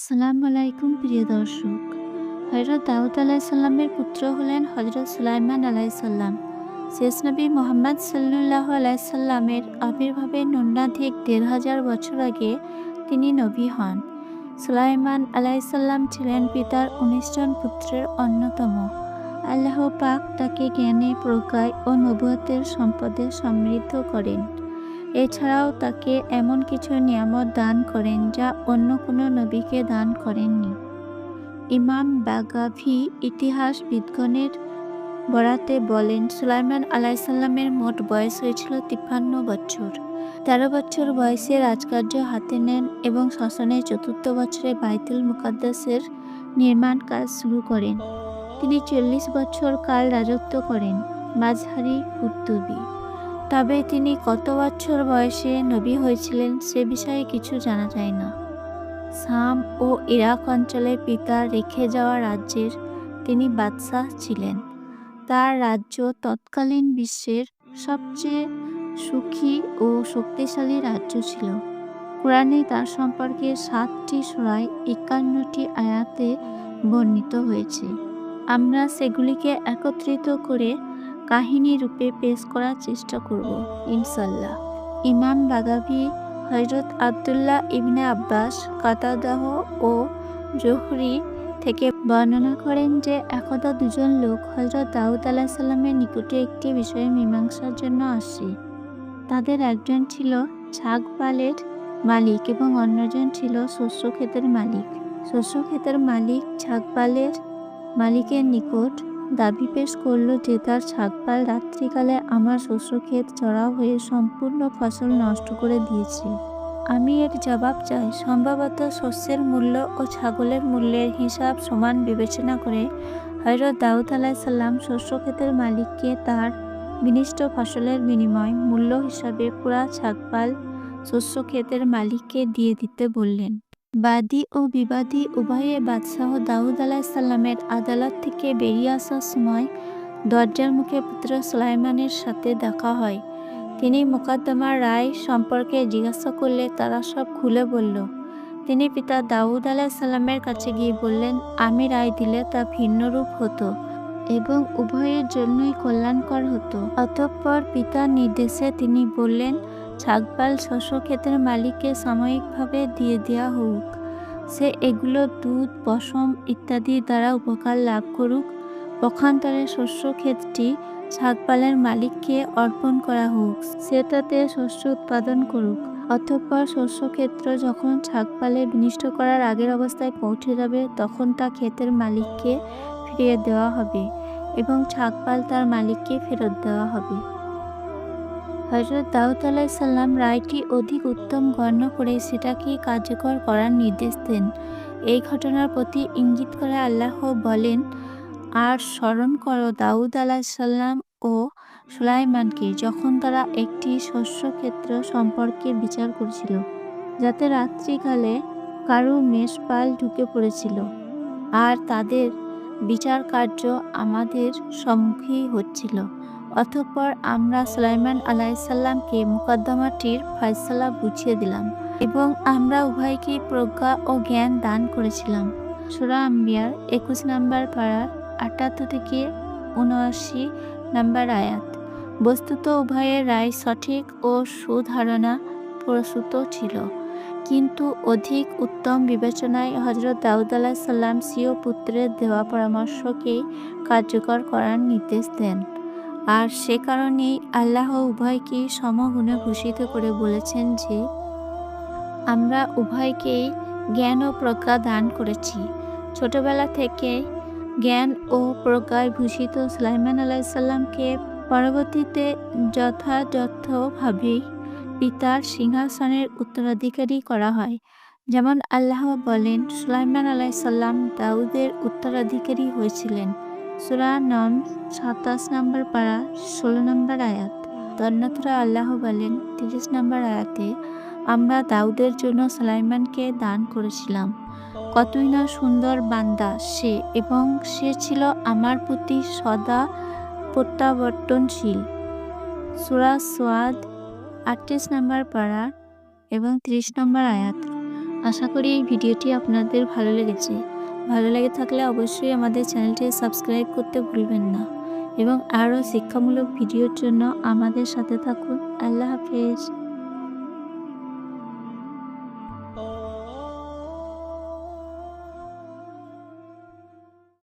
আসসালামু আলাইকুম প্রিয় দর্শক। হযরত দাউদ আলাইহিসসালামের পুত্র হলেন হযরত সুলাইমান আলাইহিসসালাম। শেষ নবী মুহাম্মদ সাল্লাল্লাহু আলাইহিসসালামের আবির্ভাবের ন্যূনাধিক ১৫০০ বছর আগে তিনি নবী হন। সুলাইমান আলাইহিসসালাম ছিলেন পিতার ১৯ জন পুত্রের অন্যতম। আল্লাহ পাক তাকে জ্ঞানে, প্রজ্ঞায় ও নবুয়তের সম্পদে সমৃদ্ধ করেন। এছাড়াও তাকে এমন কিছু নিয়ামত দান করেন যা অন্য কোনো নবীকে দান করেননি। ইমাম বাগাভী ইতিহাসবিদগণের বরাতে বলেন, সুলাইমান আলাইহিসসালামের মোট বয়স হয়েছিল ৫৩ বছর। ১৩ বছর বয়সে রাজকার্য হাতে নেন এবং শাসনের ৪র্থ বছরে বাইতুল মুকাদ্দাসের নির্মাণ কাজ শুরু করেন। তিনি ৪০ বছর কাল রাজত্ব করেন। মাজহারি কুর্তুবী। তবে তিনি কত বছর বয়সে নবী হয়েছিলেন সে বিষয়ে কিছু জানা যায় না। শাম ও ইরাক অঞ্চলে পিতার রেখে যাওয়া রাজ্যের তিনি বাদশাহ ছিলেন। তার রাজ্য তৎকালীন বিশ্বের সবচেয়ে সুখী ও শক্তিশালী রাজ্য ছিল। কুরআনে তার সম্পর্কে ৭টি সূরায় ৫১টি আয়াতে বর্ণিত হয়েছে। আমরা সেগুলিকে একত্রিত করে কাহিনী রূপে পেশ করার চেষ্টা করব ইনশাআল্লাহ। ইমাম বাগাভী হযরত আব্দুল্লাহ ইবনে আব্বাস, কাতাদাহ ও জোহরি থেকে বর্ণনা করেন যে একদা দুজন লোক হযরত দাউদ আলাইহিসসালামের নিকটে একটি বিষয়ে মীমাংসার জন্য আসে। তাদের একজন ছিল ছাগপালের মালিক এবং অন্যজন ছিল শস্য ক্ষেতের মালিক। শস্য ক্ষেতের মালিক ছাগপালের মালিকের নিকট দাবি পেশ করল যে তার ছাগপাল রাত্রিকালে আমার শস্যক্ষেত চড়াও হয়ে সম্পূর্ণ ফসল নষ্ট করে দিয়েছে। আমি এর জবাব চাই। সম্ভবত শস্যের মূল্য ও ছাগলের মূল্যের হিসাব সমান বিবেচনা করে হযরত দাউদ আলাইহিসসালাম শস্যক্ষেতের মালিককে তার বিনিষ্ট ফসলের বিনিময় মূল্য হিসাবে পুরা ছাগপাল শস্যক্ষেতের মালিককে দিয়ে দিতে বললেন। বাদী ও বিবাদী উভয়ে বাদশাহ দাউদ আলাইহিসসালামের আদালত থেকে বেরিয়ে আসার সময় দরজার মুখে পুত্র সুলাইমানের সাথে দেখা হয়। তিনি মোকদ্দমার রায় সম্পর্কে জিজ্ঞাসা করলে তারা সব খুলে বলল। তিনি পিতা দাউদ আলাইহিসসালামের কাছে গিয়ে বললেন, আমি রায় দিলে তা ভিন্নরূপ হতো এবং উভয়ের জন্যই কল্যাণকর হতো। অতঃপর পিতার নির্দেশে তিনি বললেন, ছাগপাল শস্যক্ষেতের মালিককে সাময়িকভাবে দিয়ে দেওয়া হোক। সে এগুলো দুধ, পশম ইত্যাদি দ্বারা উপকার লাভ করুক। পক্ষান্তরে শস্যক্ষেতটি ছাগপালের মালিককে অর্পণ করা হোক। সে তাতে শস্য উৎপাদন করুক। অতঃপর শস্যক্ষেত্র যখন ছাগপালে বিনিষ্ট করার আগের অবস্থায় পৌঁছে যাবে তখন তা ক্ষেতের মালিককে ফিরিয়ে দেওয়া হবে এবং ছাগপাল তার মালিককে ফেরত দেওয়া হবে। হযরত দাউদ আলাইহিসসালাম রায়টি অধিক উত্তম গণ্য করে সেটাকে কার্যকর করার নির্দেশ দেন। এই ঘটনার প্রতি ইঙ্গিত করে আল্লাহ বলেন, আর স্মরণ করো দাউদ আলাইহিসসালাম ও সুলাইমানকে যখন তারা একটি শস্যক্ষেত্র সম্পর্কে বিচার করছিল, যাতে রাত্রিকালে কারো মেষপাল ঢুকে পড়েছিল, আর তাদের বিচার কার্য আমাদের সম্মুখেই হচ্ছিল। অতঃপর আমরা সুলাইমান আলাইহিসসালামকে মোকদ্দমাটির ফয়সালা বুঝিয়ে দিলাম এবং আমরা উভয়কেই প্রজ্ঞা ও জ্ঞান দান করেছিলাম। সূরা আম্বিয়ার ২১ নম্বর পারার ৭৮ থেকে ৭৯ নম্বর আয়াত। বস্তুত উভয়ের রায় সঠিক ও সুধারণা প্রসূত ছিল, কিন্তু অধিক উত্তম বিবেচনায় হযরত দাউদ আলাইহিসসালাম স্বীয় পুত্রের দেওয়া পরামর্শকেই কার্যকর করার নির্দেশ দেন। আর সে কারণেই আল্লাহ উভয়কেই সমগুণে ভূষিত করে বলেছেন যে, আমরা উভয়কেই জ্ঞান ও প্রজ্ঞা দান করেছি। ছোটবেলা থেকে জ্ঞান ও প্রজ্ঞায় ভূষিত সুলাইমান আলাইহিসসালামকে পরবর্তীতে যথাযথভাবেই পিতার সিংহাসনের উত্তরাধিকারী করা হয়। যেমন আল্লাহ বলেন, সুলাইমান আলাইহিসসালাম দাউদের উত্তরাধিকারী হয়েছিলেন। সূরা নমল ২৭ নম্বর পারা ১৬ নম্বর আয়াত। অন্যত্র আল্লাহ বলেন ৩০ নম্বর আয়াতে, আমরা দাউদের জন্য সুলাইমানকে দান করেছিলাম। কতই না সুন্দর বান্দা সে, এবং সে ছিল আমার প্রতি সদা প্রত্যাবর্তনশীল। সূরা সোয়াদ ৩৮ নম্বর পারা এবং ৩০ নম্বর আয়াত। আশা করি এই ভিডিওটি আপনাদের ভালো লেগেছে। ভালো লেগে থাকলে অবশ্যই আমাদের চ্যানেলটি সাবস্ক্রাইব করতে ভুলবেন না এবং আরও শিক্ষামূলক ভিডিওর জন্য আমাদের সাথে থাকুন। আল্লাহ হাফেজ।